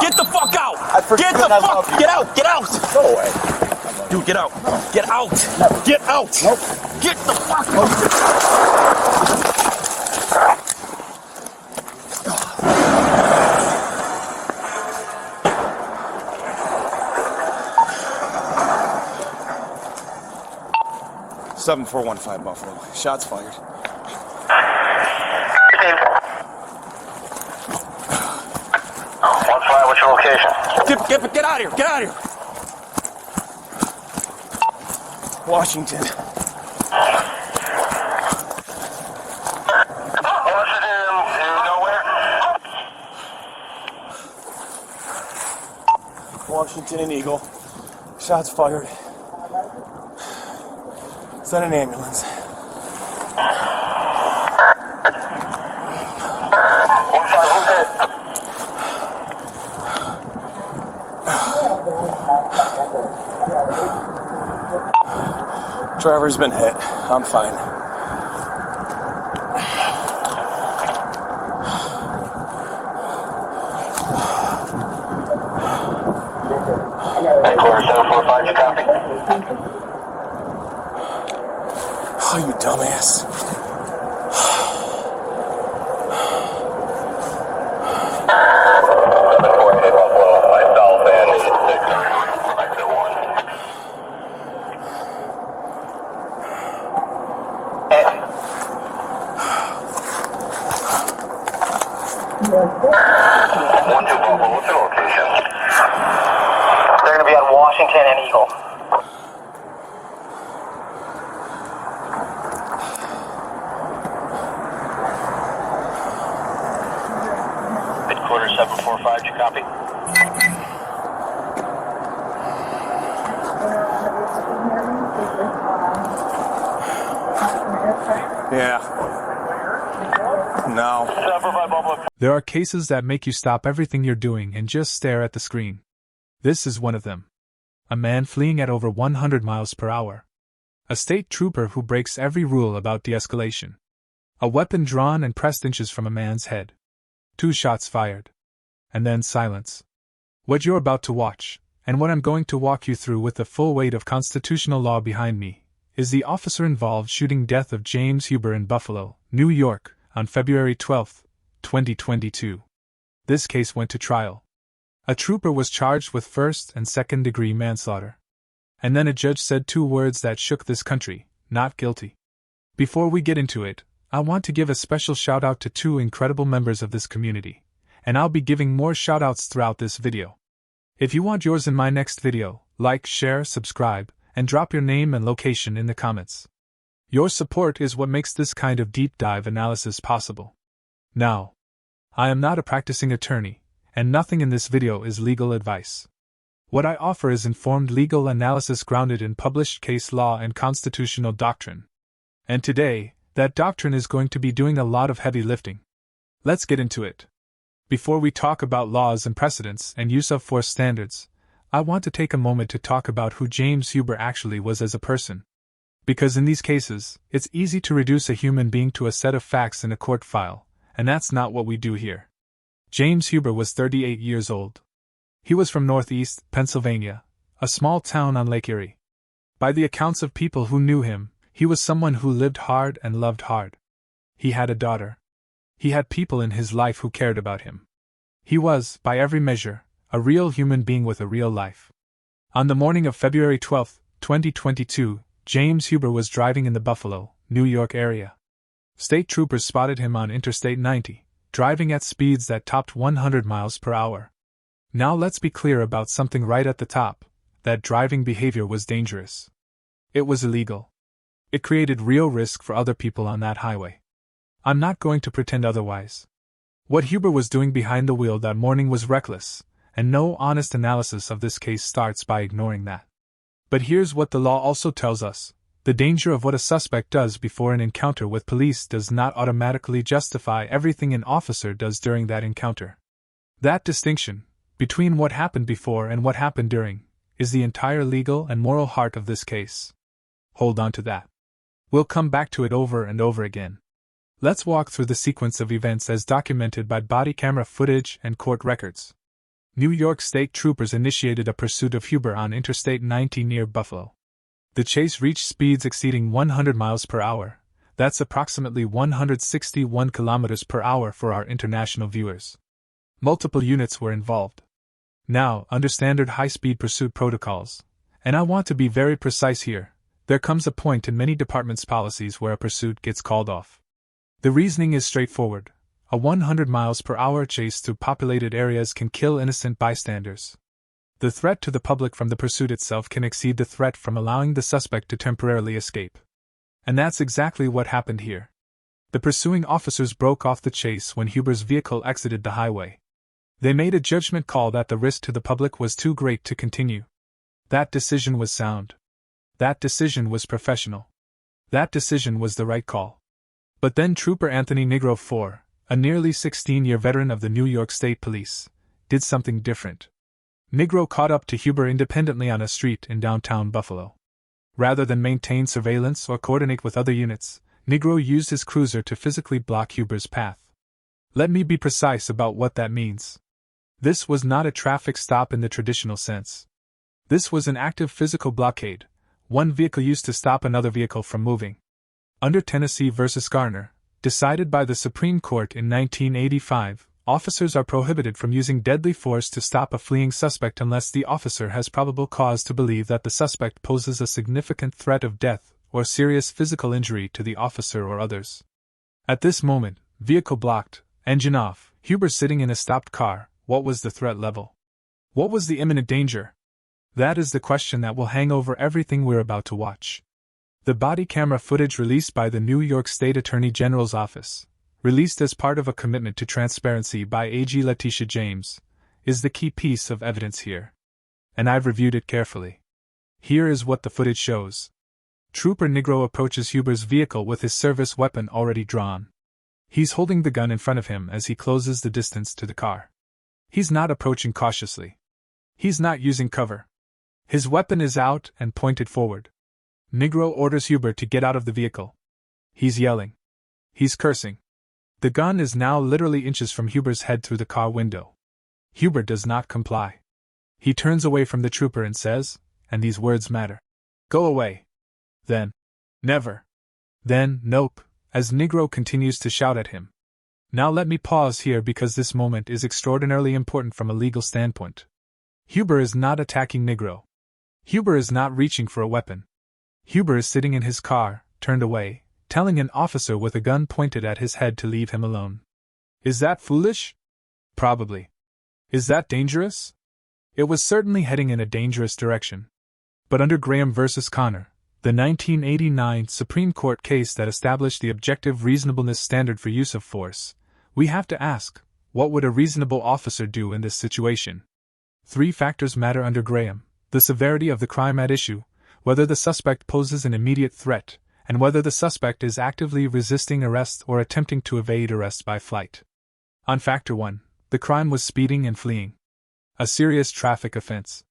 Get the fuck out! Get the fuck! Get out! Get out! Go away. Dude, get out! Get out! Get out! Nope. Get the fuck out! 7415 Buffalo. Shots fired. What's your location? Get out of here! Get out of here! Washington. Washington and Eagle. Shots fired. Send an ambulance. Driver's been hit. I'm fine. Headquarters 745, you copy? Oh, you dumbass. What's your location? They're going to be on Washington and Eagle. Headquarters 745, you copy? Yeah. No. 745 Buffalo. There are cases that make you stop everything you're doing and just stare at the screen. This is one of them. A man fleeing at over 100 miles per hour. A state trooper who breaks every rule about de-escalation. A weapon drawn and pressed inches from a man's head. 2 shots fired. And then silence. What you're about to watch, and what I'm going to walk you through with the full weight of constitutional law behind me, is the officer-involved shooting death of James Huber in Buffalo, New York, on February 12, 2022. This case went to trial. A trooper was charged with first and second-degree manslaughter. And then a judge said 2 words that shook this country: not guilty. Before we get into it, I want to give a special shout-out to 2 incredible members of this community, and I'll be giving more shout-outs throughout this video. If you want yours in my next video, like, share, subscribe, and drop your name and location in the comments. Your support is what makes this kind of deep dive analysis possible. Now, I am not a practicing attorney, and nothing in this video is legal advice. What I offer is informed legal analysis grounded in published case law and constitutional doctrine. And today, that doctrine is going to be doing a lot of heavy lifting. Let's get into it. Before we talk about laws and precedents and use of force standards, I want to take a moment to talk about who James Huber actually was as a person. Because in these cases, it's easy to reduce a human being to a set of facts in a court file, and that's not what we do here. James Huber was 38 years old. He was from Northeast Pennsylvania, a small town on Lake Erie. By the accounts of people who knew him, he was someone who lived hard and loved hard. He had a daughter. He had people in his life who cared about him. He was, by every measure, a real human being with a real life. On the morning of February 12, 2022, James Huber was driving in the Buffalo, New York area. State troopers spotted him on Interstate 90, driving at speeds that topped 100 miles per hour. Now let's be clear about something right at the top: that driving behavior was dangerous. It was illegal. It created real risk for other people on that highway. I'm not going to pretend otherwise. What Huber was doing behind the wheel that morning was reckless, and no honest analysis of this case starts by ignoring that. But here's what the law also tells us: the danger of what a suspect does before an encounter with police does not automatically justify everything an officer does during that encounter. That distinction, between what happened before and what happened during, is the entire legal and moral heart of this case. Hold on to that. We'll come back to it over and over again. Let's walk through the sequence of events as documented by body camera footage and court records. New York State troopers initiated a pursuit of Huber on Interstate 90 near Buffalo. The chase reached speeds exceeding 100 miles per hour. That's approximately 161 kilometers per hour for our international viewers. Multiple units were involved. Now, under standard high-speed pursuit protocols, and I want to be very precise here, there comes a point in many departments' policies where a pursuit gets called off. The reasoning is straightforward. A 100 miles per hour chase through populated areas can kill innocent bystanders. The threat to the public from the pursuit itself can exceed the threat from allowing the suspect to temporarily escape. And that's exactly what happened here. The pursuing officers broke off the chase when Huber's vehicle exited the highway. They made a judgment call that the risk to the public was too great to continue. That decision was sound. That decision was professional. That decision was the right call. But then Trooper Anthony Nigro IV, a nearly 16-year veteran of the New York State Police, did something different. Nigro caught up to Huber independently on a street in downtown Buffalo. Rather than maintain surveillance or coordinate with other units, Nigro used his cruiser to physically block Huber's path. Let me be precise about what that means. This was not a traffic stop in the traditional sense. This was an active physical blockade, one vehicle used to stop another vehicle from moving. Under Tennessee v. Garner, decided by the Supreme Court in 1985, officers are prohibited from using deadly force to stop a fleeing suspect unless the officer has probable cause to believe that the suspect poses a significant threat of death or serious physical injury to the officer or others. At this moment, vehicle blocked, engine off, Huber sitting in a stopped car, what was the threat level? What was the imminent danger? That is the question that will hang over everything we're about to watch. The body camera footage released by the New York State Attorney General's office, released as part of a commitment to transparency by AG Letitia James, is the key piece of evidence here. And I've reviewed it carefully. Here is what the footage shows. Trooper Nigro approaches Huber's vehicle with his service weapon already drawn. He's holding the gun in front of him as he closes the distance to the car. He's not approaching cautiously. He's not using cover. His weapon is out and pointed forward. Nigro orders Huber to get out of the vehicle. He's yelling. He's cursing. The gun is now literally inches from Huber's head through the car window. Huber does not comply. He turns away from the trooper and says, and these words matter, "Go away." Then, "Never." Then, "Nope," as Nigro continues to shout at him. Now let me pause here because this moment is extraordinarily important from a legal standpoint. Huber is not attacking Nigro. Huber is not reaching for a weapon. Huber is sitting in his car, turned away, telling an officer with a gun pointed at his head to leave him alone. Is that foolish? Probably. Is that dangerous? It was certainly heading in a dangerous direction. But under Graham v. Connor, the 1989 Supreme Court case that established the objective reasonableness standard for use of force, we have to ask, what would a reasonable officer do in this situation? 3 factors matter under Graham: the severity of the crime at issue, whether the suspect poses an immediate threat, and whether the suspect is actively resisting arrest or attempting to evade arrest by flight. On Factor 1, the crime was speeding and fleeing. A serious traffic offense.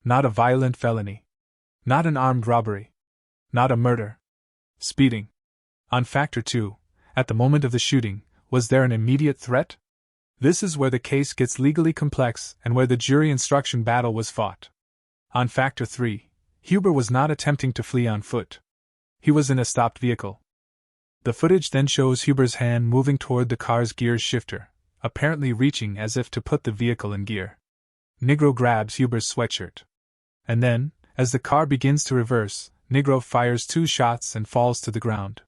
Not a violent felony. Not an armed robbery. Not a murder. Speeding. On Factor 2, at the moment of the shooting, was there an immediate threat? This is where the case gets legally complex and where the jury instruction battle was fought. On Factor 3, Huber was not attempting to flee on foot. He was in a stopped vehicle. The footage then shows Huber's hand moving toward the car's gear shifter, apparently reaching as if to put the vehicle in gear. Nigro grabs Huber's sweatshirt. And then, as the car begins to reverse, Nigro fires 2 shots and falls to the ground.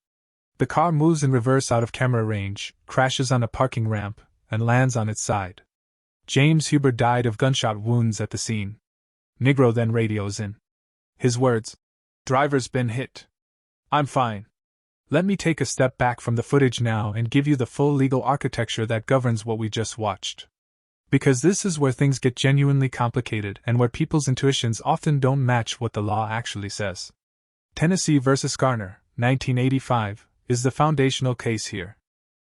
The car moves in reverse out of camera range, crashes on a parking ramp, and lands on its side. James Huber died of gunshot wounds at the scene. Nigro then radios in. His words: "Driver's been hit. I'm fine." Let me take a step back from the footage now and give you the full legal architecture that governs what we just watched. Because this is where things get genuinely complicated and where people's intuitions often don't match what the law actually says. Tennessee v. Garner, 1985, is the foundational case here.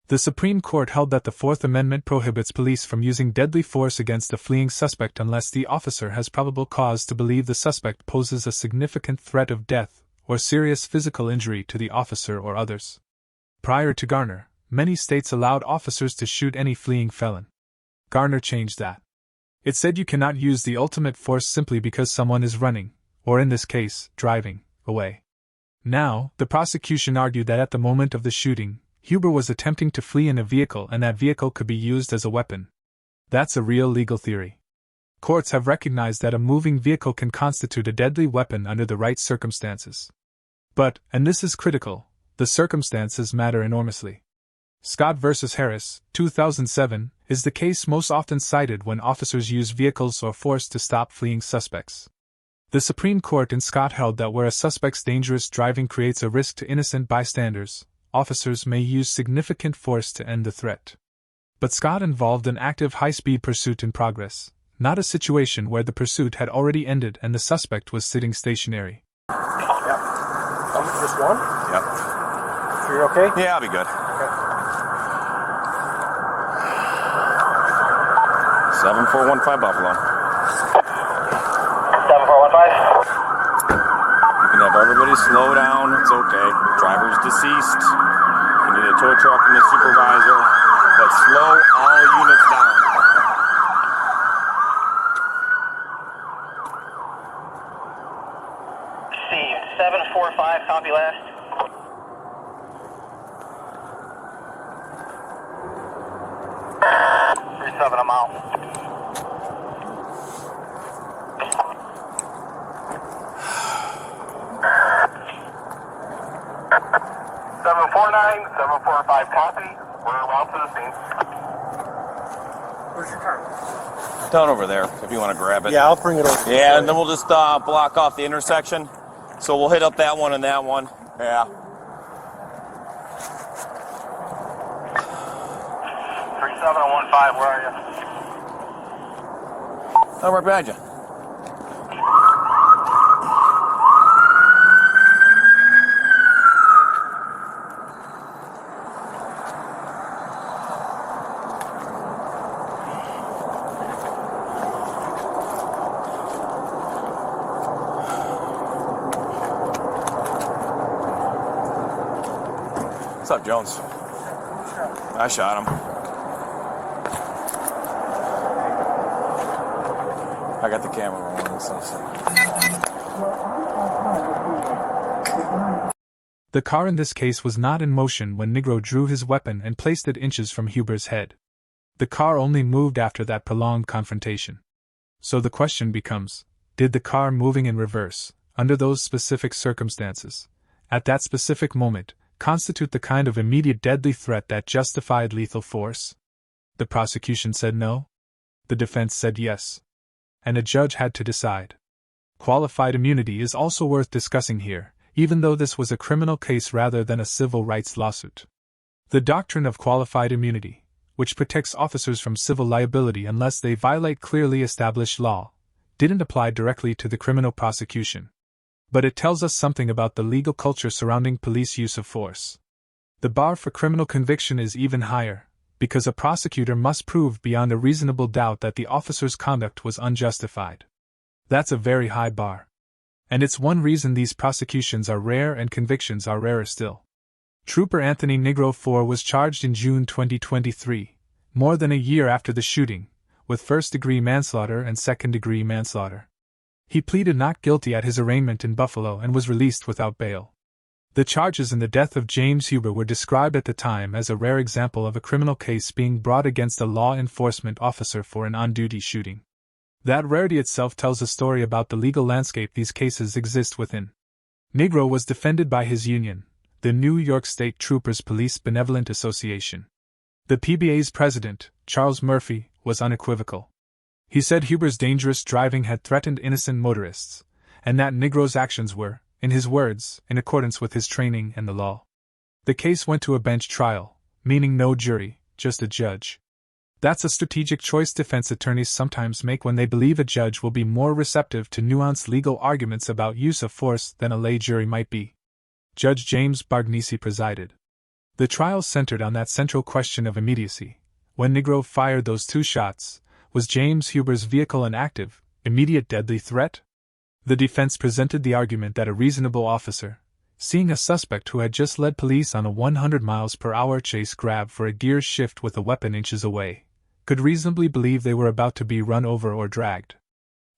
The Supreme Court held that the Fourth Amendment prohibits police from using deadly force against a fleeing suspect unless the officer has probable cause to believe the suspect poses a significant threat of death or serious physical injury to the officer or others. Prior to Garner, many states allowed officers to shoot any fleeing felon. Garner changed that. It said you cannot use the ultimate force simply because someone is running, or in this case, driving, away. Now, the prosecution argued that at the moment of the shooting, Huber was attempting to flee in a vehicle and that vehicle could be used as a weapon. That's a real legal theory. Courts have recognized that a moving vehicle can constitute a deadly weapon under the right circumstances. But, and this is critical, the circumstances matter enormously. Scott v. Harris, 2007, is the case most often cited when officers use vehicles or force to stop fleeing suspects. The Supreme Court in Scott held that where a suspect's dangerous driving creates a risk to innocent bystanders, officers may use significant force to end the threat. But Scott involved an active high-speed pursuit in progress, not a situation where the pursuit had already ended and the suspect was sitting stationary. Yep. Just one? Yep. So you're okay? Yeah, I'll be good. Okay. 7415 Buffalo. 7415. You can have everybody slow down, it's okay. Driver's deceased. You need a tow truck and a supervisor, but slow all units down. Received. 745, copy last. Seven, I'm out. Seven 745 copy. We're around to the scene. Where's your car? Down over there, if you want to grab it. Yeah, I'll bring it over. Yeah, and then we'll just block off the intersection. So we'll hit up that one and that one. Yeah. 3715, where are you? Oh, we're behind you. What's up, Jones? I shot him. I got the camera rolling. The car in this case was not in motion when Nigro drew his weapon and placed it inches from Huber's head. The car only moved after that prolonged confrontation. So the question becomes, did the car moving in reverse, under those specific circumstances, at that specific moment, constitute the kind of immediate deadly threat that justified lethal force? The prosecution said no. The defense said yes. And a judge had to decide. Qualified immunity is also worth discussing here, even though this was a criminal case rather than a civil rights lawsuit. The doctrine of qualified immunity, which protects officers from civil liability unless they violate clearly established law, didn't apply directly to the criminal prosecution. But it tells us something about the legal culture surrounding police use of force. The bar for criminal conviction is even higher, because a prosecutor must prove beyond a reasonable doubt that the officer's conduct was unjustified. That's a very high bar. And it's one reason these prosecutions are rare and convictions are rarer still. Trooper Anthony Nigro IV was charged in June 2023, more than a year after the shooting, with first-degree manslaughter and second-degree manslaughter. He pleaded not guilty at his arraignment in Buffalo and was released without bail. The charges in the death of James Huber were described at the time as a rare example of a criminal case being brought against a law enforcement officer for an on-duty shooting. That rarity itself tells a story about the legal landscape these cases exist within. Nigro was defended by his union, the New York State Troopers Police Benevolent Association. The PBA's president, Charles Murphy, was unequivocal. He said Huber's dangerous driving had threatened innocent motorists, and that Nigro's actions were, in his words, in accordance with his training and the law. The case went to a bench trial, meaning no jury, just a judge. That's a strategic choice defense attorneys sometimes make when they believe a judge will be more receptive to nuanced legal arguments about use of force than a lay jury might be. Judge James Bargnesi presided. The trial centered on that central question of immediacy. When Nigro fired those two shots, was James Huber's vehicle an active, immediate deadly threat? The defense presented the argument that a reasonable officer, seeing a suspect who had just led police on a 100 miles per hour chase grab for a gear shift with a weapon inches away, could reasonably believe they were about to be run over or dragged.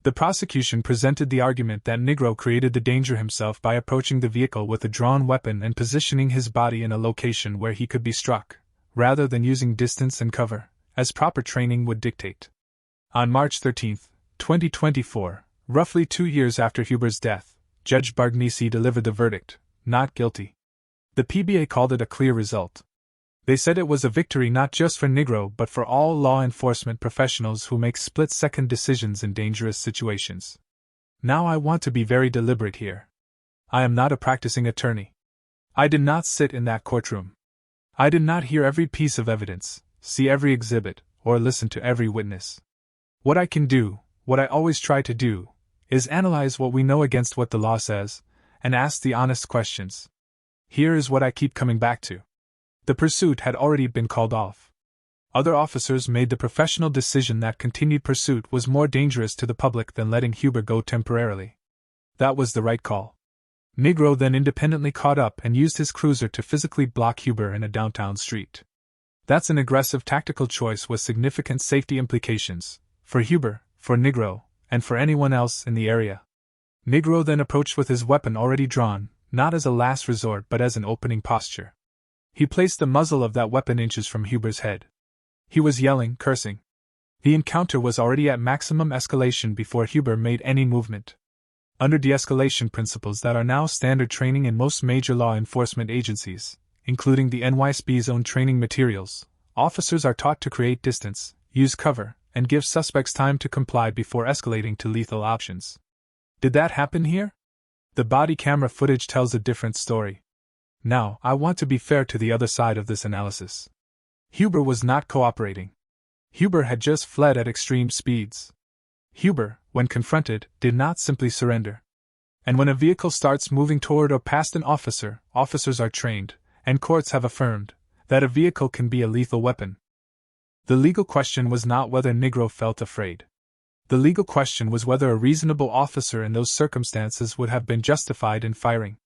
The prosecution presented the argument that Nigro created the danger himself by approaching the vehicle with a drawn weapon and positioning his body in a location where he could be struck, rather than using distance and cover, as proper training would dictate. On March 13, 2024, roughly 2 years after Huber's death, Judge Bargnesi delivered the verdict, not guilty. The PBA called it a clear result. They said it was a victory not just for Nigro but for all law enforcement professionals who make split-second decisions in dangerous situations. Now I want to be very deliberate here. I am not a practicing attorney. I did not sit in that courtroom. I did not hear every piece of evidence, see every exhibit, or listen to every witness. What I can do, what I always try to do, is analyze what we know against what the law says, and ask the honest questions. Here is what I keep coming back to. The pursuit had already been called off. Other officers made the professional decision that continued pursuit was more dangerous to the public than letting Huber go temporarily. That was the right call. Nigro then independently caught up and used his cruiser to physically block Huber in a downtown street. That's an aggressive tactical choice with significant safety implications, for Huber, for Nigro, and for anyone else in the area. Nigro then approached with his weapon already drawn, not as a last resort but as an opening posture. He placed the muzzle of that weapon inches from Huber's head. He was yelling, cursing. The encounter was already at maximum escalation before Huber made any movement. Under de-escalation principles that are now standard training in most major law enforcement agencies, including the NYSB's own training materials, officers are taught to create distance, use cover, and give suspects time to comply before escalating to lethal options. Did that happen here? The body camera footage tells a different story. Now, I want to be fair to the other side of this analysis. Huber was not cooperating. Huber had just fled at extreme speeds. Huber, when confronted, did not simply surrender. And when a vehicle starts moving toward or past an officer, officers are trained, and courts have affirmed, that a vehicle can be a lethal weapon. The legal question was not whether Nigro felt afraid. The legal question was whether a reasonable officer in those circumstances would have been justified in firing.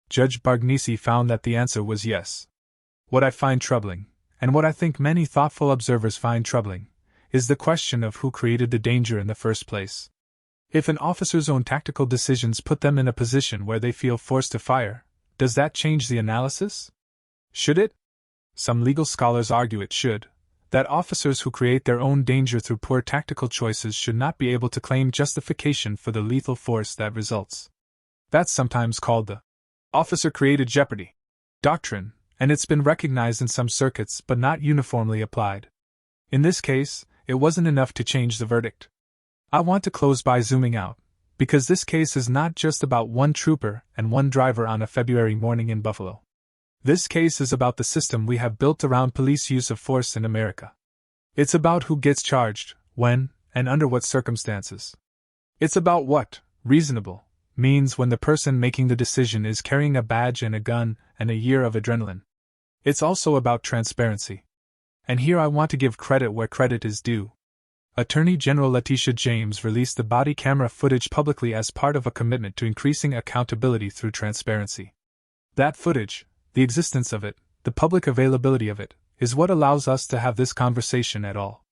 Judge Bargnesi found that the answer was yes. What I find troubling, and what I think many thoughtful observers find troubling, is the question of who created the danger in the first place. If an officer's own tactical decisions put them in a position where they feel forced to fire, does that change the analysis? Should it? Some legal scholars argue it should, that officers who create their own danger through poor tactical choices should not be able to claim justification for the lethal force that results. That's sometimes called the officer-created jeopardy doctrine, and it's been recognized in some circuits but not uniformly applied. In this case, it wasn't enough to change the verdict. I want to close by zooming out, because this case is not just about one trooper and one driver on a February morning in Buffalo. This case is about the system we have built around police use of force in America. It's about who gets charged, when, and under what circumstances. It's about what reasonable means when the person making the decision is carrying a badge and a gun and a year of adrenaline. It's also about transparency. And here I want to give credit where credit is due. Attorney General Letitia James released the body camera footage publicly as part of a commitment to increasing accountability through transparency. That footage, the existence of it, the public availability of it, is what allows us to have this conversation at all.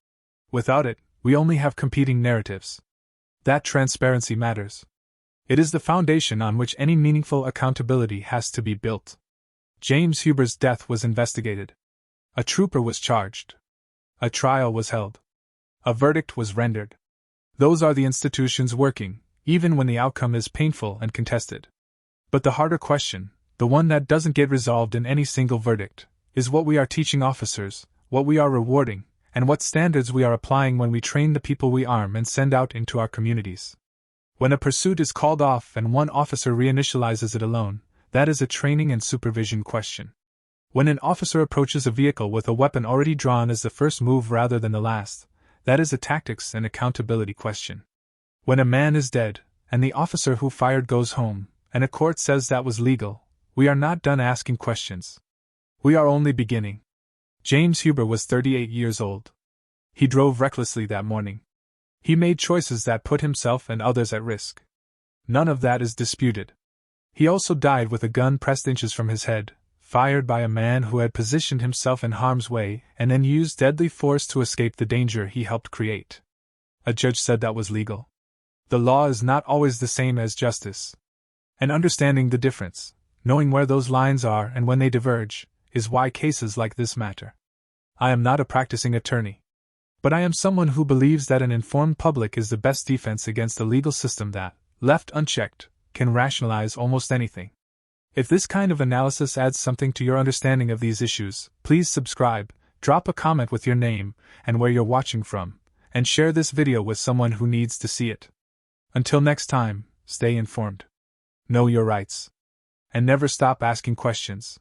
Without it, we only have competing narratives. That transparency matters. It is the foundation on which any meaningful accountability has to be built. James Huber's death was investigated. A trooper was charged. A trial was held. A verdict was rendered. Those are the institutions working, even when the outcome is painful and contested. But the harder question, the one that doesn't get resolved in any single verdict, is what we are teaching officers, what we are rewarding, and what standards we are applying when we train the people we arm and send out into our communities. When a pursuit is called off and one officer reinitializes it alone, that is a training and supervision question. When an officer approaches a vehicle with a weapon already drawn as the first move rather than the last, that is a tactics and accountability question. When a man is dead, and the officer who fired goes home, and a court says that was legal, we are not done asking questions. We are only beginning. James Huber was 38 years old. He drove recklessly that morning. He made choices that put himself and others at risk. None of that is disputed. He also died with a gun pressed inches from his head, fired by a man who had positioned himself in harm's way and then used deadly force to escape the danger he helped create. A judge said that was legal. The law is not always the same as justice. And understanding the difference, knowing where those lines are and when they diverge, is why cases like this matter. I am not a practicing attorney. But I am someone who believes that an informed public is the best defense against a legal system that, left unchecked, can rationalize almost anything. If this kind of analysis adds something to your understanding of these issues, please subscribe, drop a comment with your name and where you're watching from, and share this video with someone who needs to see it. Until next time, stay informed. Know your rights. And never stop asking questions.